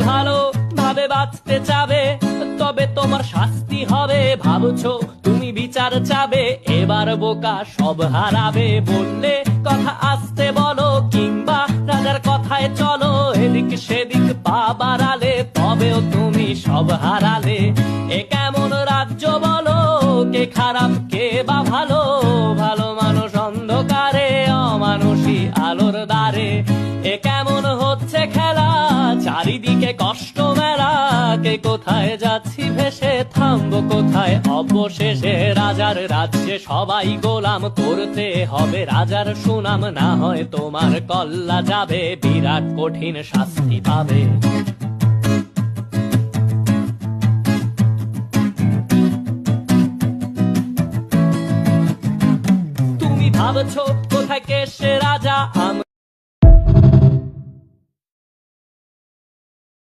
ভালো ভাবে বাঁচতে চাবে, তবে তোমার শাস্তি হবে। ভাবছো তুমি বিচার চাবে, এবার বোকা সব হারাবে। বললে কথা আসতে বলো, কিংবা রাজার কথায় চলো, এদিক সেদিক পা বাড়ালে তবেও তুমি সব হারালে। এ কেমন রাজ্য বলো, কে খারাপ কে বা ভালো? ভালো মানুষ অন্ধকারে, অমানুষী আলোর দ্বারে। এ কেমন হচ্ছে খেলা, চারিদিকে কষ্ট মেলা। কে কোথায় যাচ্ছি ভেসে, থামবো কোথায় অবশেষে? রাজার রাজ্যে সবাই গোলাম, করতে হবে রাজার সুনাম। না হয় তোমার কল্লা যাবে, বিরাট কঠিন শাস্তি পাবে। তুমি ভাবছো কোথায় কে সে রাজা,